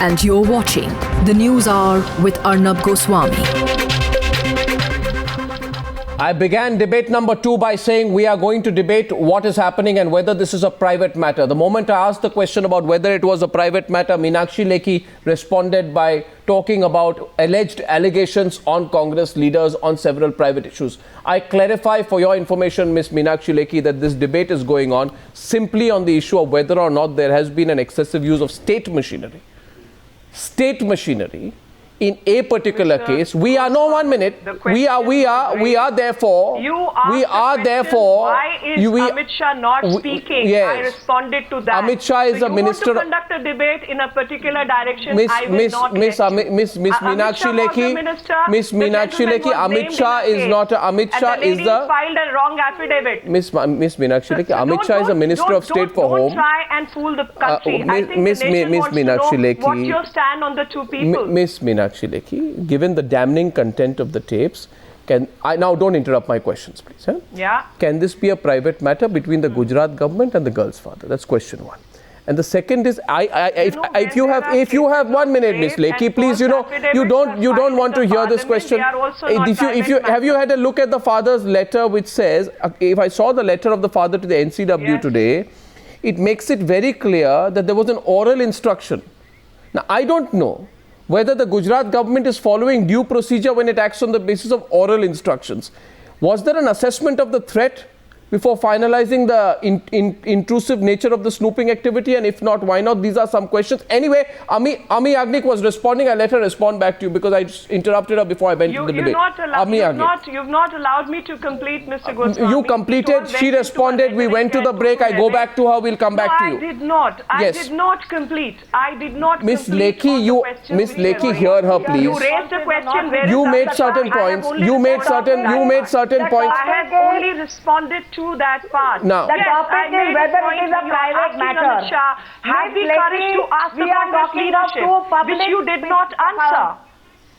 and you're watching the News Hour with Arnab Goswami. I began debate number 2 by saying we are going to debate what is happening and whether this is a private matter. The moment I asked the question about whether it was a private matter, Meenakshi Lekhi responded by talking about alleged allegations on Congress leaders on several private issues. I clarify for your information, Ms. Meenakshi Lekhi, that this debate is going on simply on the issue of whether or not there has been an excessive use of state machinery. State machinery. In a particular case, we are no 1 minute. We are therefore. Why is Amit Shah not speaking? Yes. I responded to that. Amit Shah is a minister. You want to conduct a debate in a particular direction. Miss Meenakshi Lekhi, Miss Meenakshi Lekhi, Amit Shah is not. Amit Shah is the. Filed a wrong affidavit. Miss Meenakshi Lekhi, Amit Shah is a minister of state for home. Don't try and fool the country. I think Miss the nation wants to know Lekhi, what your stand on the two people. Miss Meenakshi Lekhi, given the damning content of the tapes, now don't interrupt my questions, please. Huh? Yeah. Can this be a private matter between the Gujarat government and the girl's father? That's question one. And the second is, if you have 1 minute, Miss Lekhi, please, you don't want to hear this question. Have you had a look at the father's letter, which says, if I saw the letter of the father to the NCW today, it makes it very clear that there was an oral instruction. Now, I don't know whether the Gujarat government is following due procedure when it acts on the basis of oral instructions. Was there an assessment of the threat before finalizing the intrusive nature of the snooping activity? And if not, why not? These are some questions. Anyway, Ami Yagnik was responding. I let her respond back to you because I just interrupted her before I went to the debate. You've not allowed me to complete, Mr. Goswami. You completed. She responded. We went to the break. I go back to her. We'll come back to you. I did not. I did not complete. I did not Miss complete. Miss Lekhi, hear her, please. You raised a question. You made certain points. You made certain points. I have only responded to that part. Now, the topic is whether it is a private matter. Have the courage to ask the Congress leadership, which you did not answer.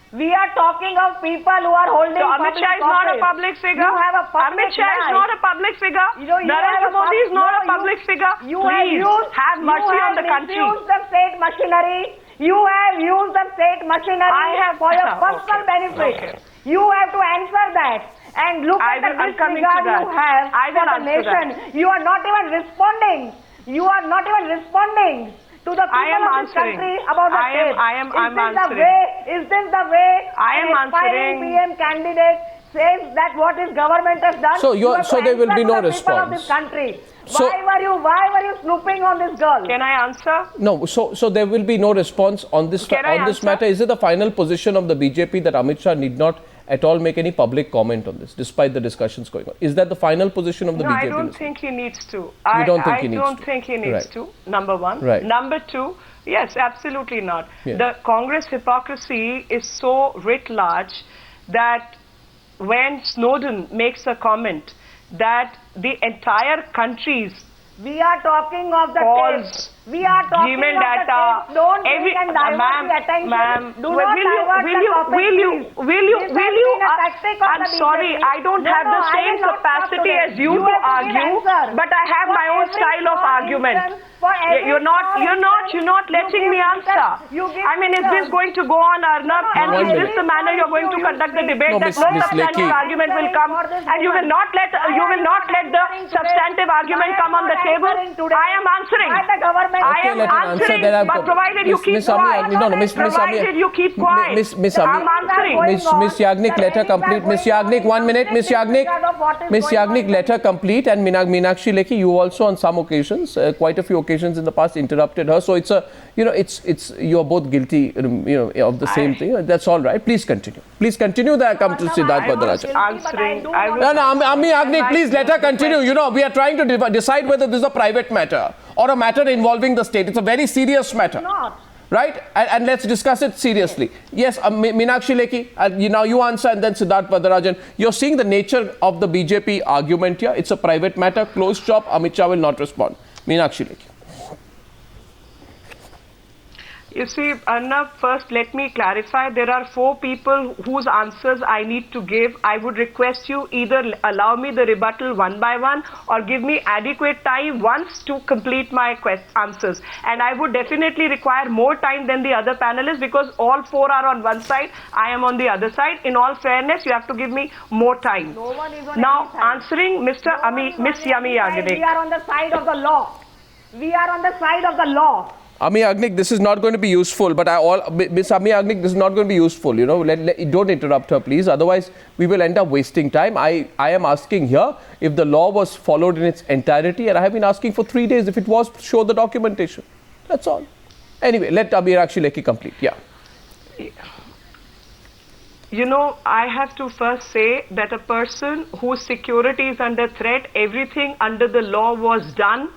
We are talking of people who are holding Amit Shah is not a public figure. Amit Shah is not a public figure. Narendra Modi is not a public figure. Please have mercy on the country. You have used the state machinery. You have used the state machinery for your personal benefit. You have to answer that. And look at the disregard you have for the nation. You are not even responding. You are not even responding to the people of this country about the state. I'm answering. Is this the way I am aspiring PM candidate says that what his government has done? So there will be no response. Of this country. Why were you snooping on this girl? Can I answer? No. So there will be no response on this matter. Is it the final position of the BJP that Amit Shah need not at all make any public comment on this, despite the discussions going on? Is that the final position of the BJP? I don't think he needs to. You don't think he needs to? I don't think he needs to, number one. Right. Number two, yes, absolutely not. Yeah. The Congress hypocrisy is so writ large that when Snowden makes a comment that the entire country's we are talking of the tapes. We are talking of the tapes. Don't bring and divert the attention. Do not divert the topic, please. I'm sorry, I don't have the same capacity as you to argue, but I have my own style of argument. You're not letting me answer. I mean, is this going to go on, Arnab? And is this the manner you're going to conduct the debate? No, that no substantive argument will come, and you will not let the substantive argument come on the table. I am answering. But provided you keep quiet. Provided you keep quiet. Miss Yagnik, let her complete. Miss Yagnik, 1 minute. Miss Yagnik, let her complete. And Meenakshi Lekhi, you also on some occasions, quite a few occasions in the past, interrupted her. So it's you are both guilty, of the same thing. That's all right. Please continue. Then I come to Siddharth Varadarajan. Ami Yagnik, please let her continue. We are trying to decide whether this is a private matter or a matter involving the state. It's a very serious matter. Right? And let's discuss it seriously. Yes, Meenakshi Lekhi, now you answer, and then Siddharth Varadarajan. You're seeing the nature of the BJP argument here. It's a private matter, closed shop. Amit Shah will not respond. Meenakshi Lekhi. You see, Arnab, first let me clarify. There are 4 people whose answers I need to give. I would request you either allow me the rebuttal one by one or give me adequate time once to complete my answers. And I would definitely require more time than the other panelists because all 4 are on one side, I am on the other side. In all fairness, you have to give me more time. No one is on now, any side. answering Miss Yami Yagnik. We are on the side of the law. We are on the side of the law. Ami Yagnik, this is not going to be useful, but Miss Ami Yagnik, this is not going to be useful, you know, don't interrupt her, please, otherwise we will end up wasting time. I am asking here if the law was followed in its entirety, and I have been asking for 3 days if it was, show the documentation, that's all. Anyway, let Meenakshi Lekhi complete, yeah. You know, I have to first say that a person whose security is under threat, everything under the law was done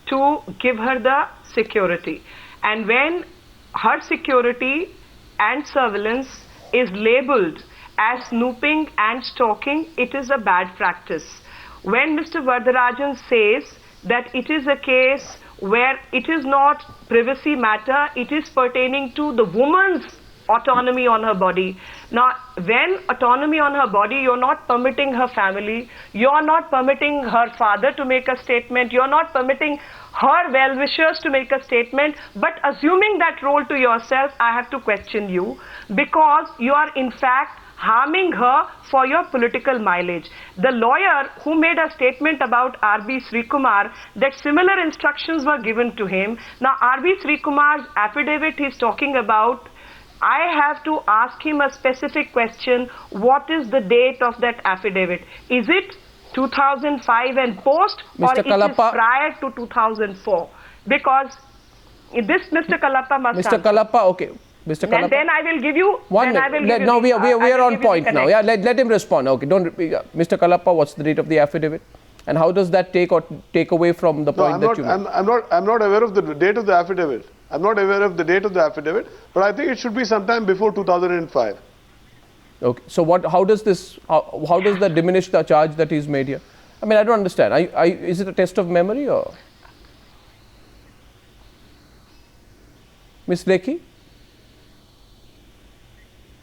to give her the security. And when her security and surveillance is labeled as snooping and stalking, it is a bad practice. When Mr. Varadarajan says that it is a case where it is not privacy matter, it is pertaining to the woman's autonomy on her body. Now, when autonomy on her body, you're not permitting her family, you're not permitting her father to make a statement, you're not permitting her well-wishers to make a statement, but assuming that role to yourself, I have to question you because you are in fact harming her for your political mileage. The lawyer who made a statement about R.B. Srikumar that similar instructions were given to him. Now, R.B. Srikumar's affidavit he's talking about, I have to ask him a specific question. What is the date of that affidavit? Is it 2005 and post, or it is prior to 2004? Because this Mr. Kalappa must Mr. Kalappa, okay. Mr. Kalappa. And then I will give you... 1 minute. No, we are on point now. Yeah, let him respond. Okay, don't repeat. Mr. Kalappa, what's the date of the affidavit? And how does that take away from the point that you made? I'm not aware of the date of the affidavit. I'm not aware of the date of the affidavit, but I think it should be sometime before 2005. Okay, so how does that diminish the charge that he's made here? I mean, I don't understand. Is it a test of memory or? Ms. Lekhi?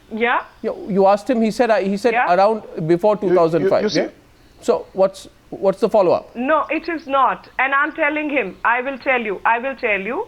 Yeah. You asked him. He said yeah. Around before 2005. You see? Yeah? So what's the follow-up? No, it is not. And I'm telling him. I will tell you.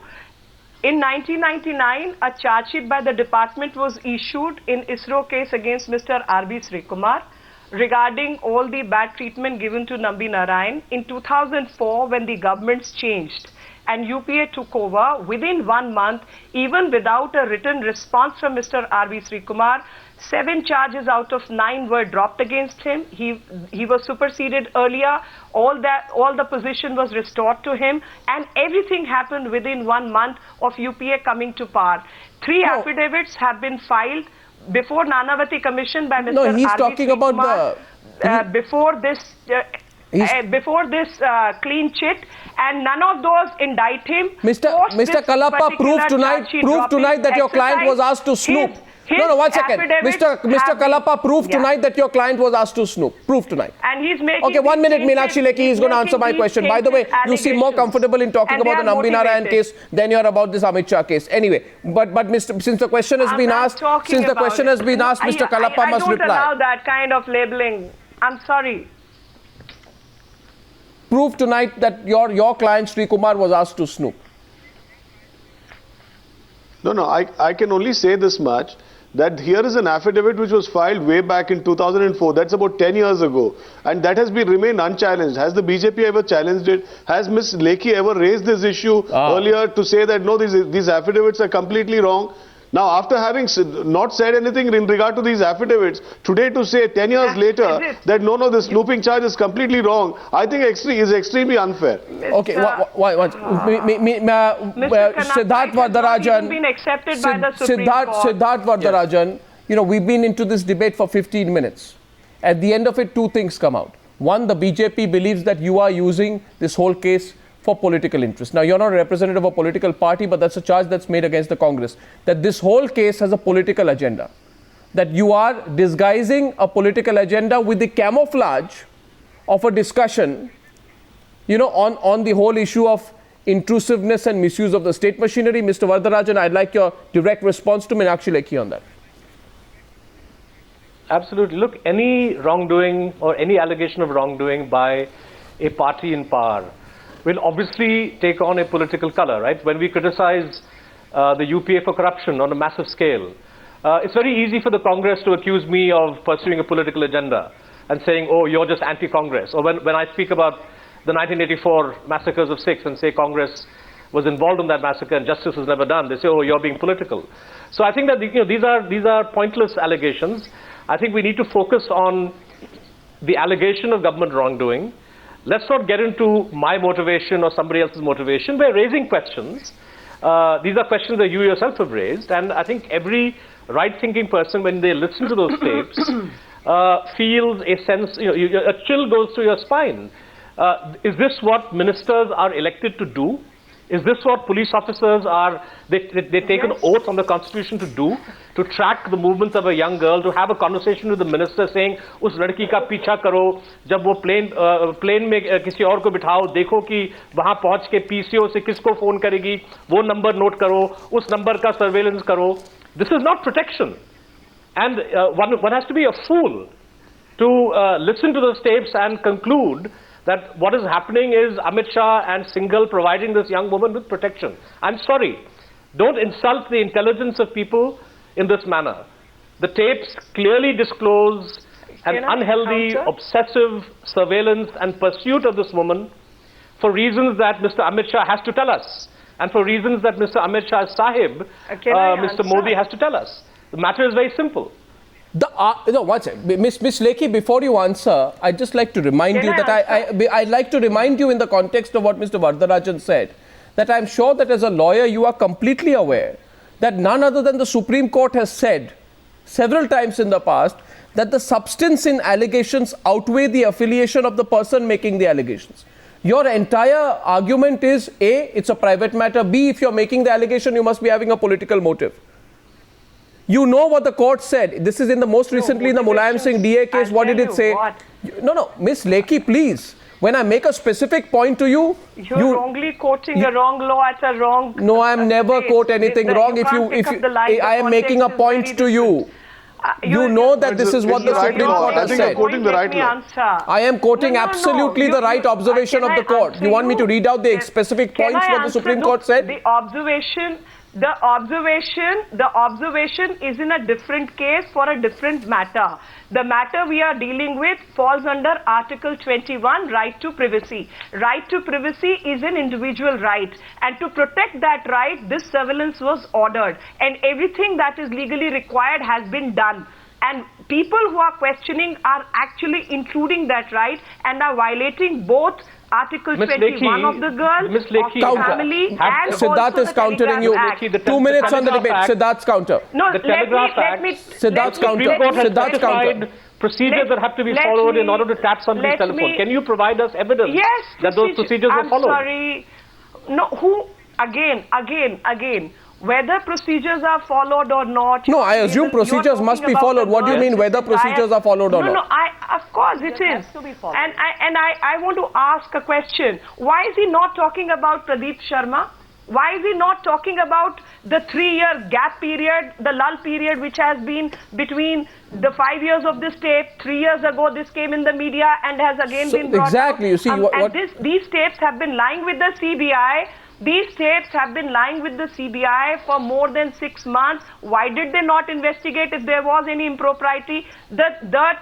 In 1999, a charge sheet by the department was issued in ISRO case against Mr. R.B. Srikumar regarding all the bad treatment given to Nambi Narayan. In 2004, when the governments changed and UPA took over, within 1 month, even without a written response from Mr. R.B. Srikumar, 7 charges out of 9 were dropped against him. He was superseded earlier. All the position was restored to him, and everything happened within 1 month of UPA coming to power. 3 affidavits have been filed before Nanavati Commission by Mr. No, he's R.B. talking Srikumar, about before this clean chit, and none of those indict him. Mr. Kalappa, prove tonight that your client was asked to snoop. No, 1 second. Mr. Kalappa, prove tonight that your client was asked to snoop. Prove tonight. And he's making... Okay, 1 minute, Meenakshi Lekhi is going to answer my question. By the way, you seem more comfortable in talking about the Nambi Narayan case than you are about this Amit Shah case. Anyway, but since the question has been asked, Mr. Kalappa must reply. I don't allow that kind of labeling. I'm sorry. Prove tonight that your client Srikumar was asked to snoop. No, I can only say this much, that here is an affidavit which was filed way back in 2004. That's about 10 years ago. And that has remained unchallenged. Has the BJP ever challenged it? Has Ms. Lekhi ever raised this issue earlier to say that no, these affidavits are completely wrong? Now, after having not said anything in regard to these affidavits, today to say 10 years later that no, the snooping charge is completely wrong, I think is extremely unfair. Okay, Siddharth Varadarajan, Siddharth Varadarajan, you know, we've been into this debate for 15 minutes. At the end of it, 2 things come out. One, the BJP believes that you are using this whole case for political interest. Now, you're not a representative of a political party, but that's a charge that's made against the Congress, that this whole case has a political agenda, that you are disguising a political agenda with the camouflage of a discussion, you know, on the whole issue of intrusiveness and misuse of the state machinery? Mr. Varadarajan, I'd like your direct response to Meenakshi Lekhi on that. Absolutely. Look, any wrongdoing or any allegation of wrongdoing by a party in power will obviously take on a political color, right? When we criticize the UPA for corruption on a massive scale, it's very easy for the Congress to accuse me of pursuing a political agenda and saying, oh, you're just anti-Congress. Or when I speak about the 1984 massacres of Sikhs and say Congress was involved in that massacre and justice was never done, they say, oh, you're being political. So I think that these are pointless allegations. I think we need to focus on the allegation of government wrongdoing. Let's not get into my motivation or somebody else's motivation. We're raising questions. These are questions that you yourself have raised, and I think every right-thinking person, when they listen to those tapes, feels a sense, a chill goes through your spine. Is this what ministers are elected to do? Is this what police officers are, they take an oath on the constitution to do? To track the movements of a young girl, to have a conversation with the minister saying, उस लड़की का पीछा करो, जब वो plane में किसी और को बिठाओ, देखो कि वहाँ पहुँच के PCO से किसको phone करेगी, वो number note करो, उस number का surveillance करो. This is not protection. And one has to be a fool to listen to those tapes and conclude that what is happening is Amit Shah and Singhal providing this young woman with protection. I'm sorry. Don't insult the intelligence of people in this manner. The tapes clearly disclose an unhealthy, obsessive surveillance and pursuit of this woman for reasons that Mr. Amit Shah has to tell us, and for reasons that Mr. Amit Shah Sahib, Mr. Modi has to tell us. The matter is very simple. One second. Ms. Lekhi, before you answer, I'd just like to remind you that I'd like to remind you in the context of what Mr. Varadarajan said, that I'm sure that as a lawyer you are completely aware that none other than the Supreme Court has said several times in the past that the substance in allegations outweigh the affiliation of the person making the allegations. Your entire argument is A, it's a private matter, B, if you're making the allegation you must be having a political motive. You know what the court said. This is in the most recently in the Mulayam Singh DA case. What did it say? No, Miss Lekhi, please. When I make a specific point to you, you're wrongly quoting a wrong law at a wrong. No, I'm never quote anything wrong. If I am making a point to you. You know that this is what the Supreme Court has said. I think you're quoting the right law. I am quoting absolutely the right observation of the court. You want me to read out the specific points what the Supreme Court said? The observation is in a different case for a different matter. The matter we are dealing with falls under Article 21, right to privacy. Right to privacy is an individual right, and to protect that right, this surveillance was ordered, and everything that is legally required has been done. And people who are questioning are actually intruding that right and are violating both Article 21 of the girl, of the family, and Siddharth is countering you. 2 minutes on the debate. Siddharth's counter. No, the Telegraph Act. Siddharth's counter. Siddharth's counter. Procedures that have to be followed in order to tap somebody's telephone. Can you provide us evidence that those procedures were followed? I'm sorry. No, who? Again. Whether procedures are followed or not. No, I assume procedures must be followed. What do you mean whether procedures are followed or not? No, of course it is. And I want to ask a question. Why is he not talking about Pradeep Sharma? Why is he not talking about the 3-year gap period, the lull period which has been between the 5 years of this tape? 3 years ago this came in the media and has again been brought exactly, out. You see, these tapes have been lying with the CBI. These tapes have been lying with the CBI for more than 6 months. Why did they not investigate if there was any impropriety? The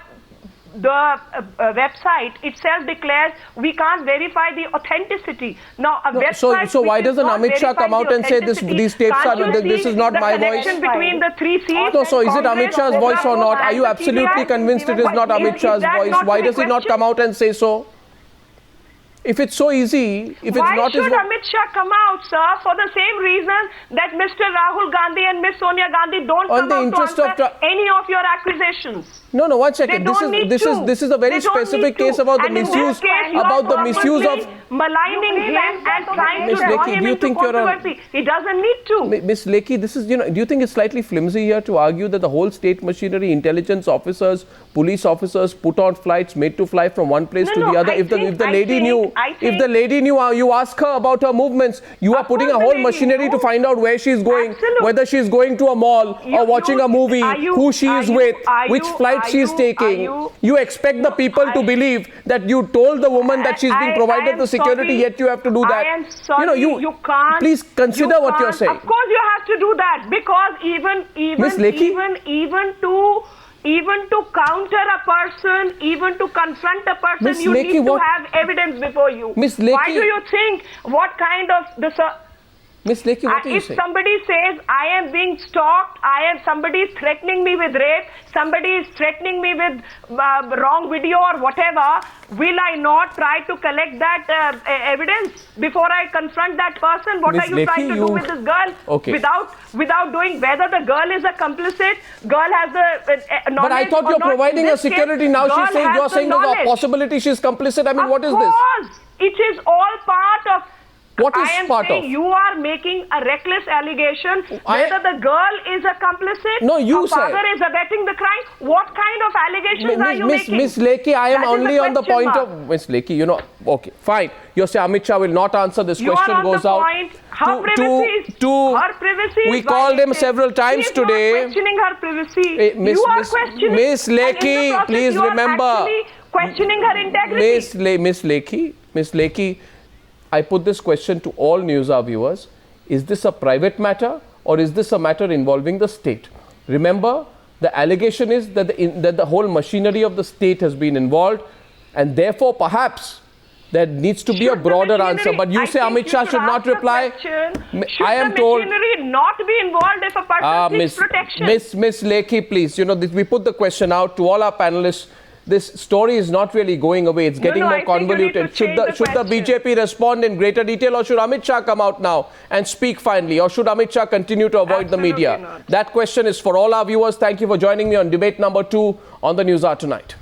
website itself declares we can't verify the authenticity. Now, a website so why doesn't Amit Shah come out and say these tapes are, this is not my voice? Between the three seats. No, so is it Amit Shah's voice or not? Are you absolutely convinced it is not Amit Shah's voice? Why does he not come out and say so? If it's so easy, if it's not... Why should Amit Shah come out, sir, for the same reason that Mr. Rahul Gandhi and Ms. Sonia Gandhi don't come out to answer any of your accusations? No, 1 second. This is a very specific case about the misuse of maligning him and trying to draw him into controversy. He doesn't need to. Ms. Lekhi, this is, do you think it's slightly flimsy here to argue that the whole state machinery, intelligence officers, police officers put on flights made to fly from one place to the other? If the lady knew if the lady knew, you ask her about her movements. You are putting a whole machinery to find out where she's going, whether she's going to a mall or watching a movie, who she is with, which flight she's taking. You expect the people to believe that you told the woman that she's being provided the security, yet you have to do that. I am sorry, you can't. Please consider what you're saying. Of course you have to do that, because even to counter a person, even to confront a person, Miss you Lekhi, need to have evidence before you. Miss Lekhi, why do you think what kind of Miss Lekhi, what are you if saying? somebody says I am being stalked, somebody is threatening me with rape, somebody is threatening me with wrong video or whatever, will I not try to collect that evidence before I confront that person? What Miss are you Lekhi, trying to do with this girl? Okay. Without doing whether the girl is a complicit, girl has the knowledge. But I thought you're providing her security. Now you're saying there's a possibility she's complicit. I mean, what is this? Of course, it is all part of. What is I am part saying of? You are making a reckless allegation whether the girl is a complicit. No, you her said. father is abetting the crime. What kind of allegations are you making? Miss Lekhi, I am That is only the on the question point mark. of Miss Lekhi. You know, okay, fine. You say Amit Shah will not answer this You question. are on Goes the out. point. Her privacy is We called him several times today. Not questioning her privacy. You are questioning. Miss and in the Lekhi, process please you are remember. actually questioning her integrity. Miss Lekhi, I put this question to all Newshour viewers. Is this a private matter or is this a matter involving the state? Remember, the allegation is that the whole machinery of the state has been involved, and therefore perhaps there needs to be a broader answer. But you say Amit Shah should not reply. I am told. Should the machinery not be involved if a person seeks protection? Miss Lekhi, please, you know, we put the question out to all our panelists. This story is not really going away. It's getting more convoluted. Should the BJP respond in greater detail, or should Amit Shah come out now and speak finally, or should Amit Shah continue to avoid the media? That question is for all our viewers. Thank you for joining me on debate number 2 on the Newshour Tonight.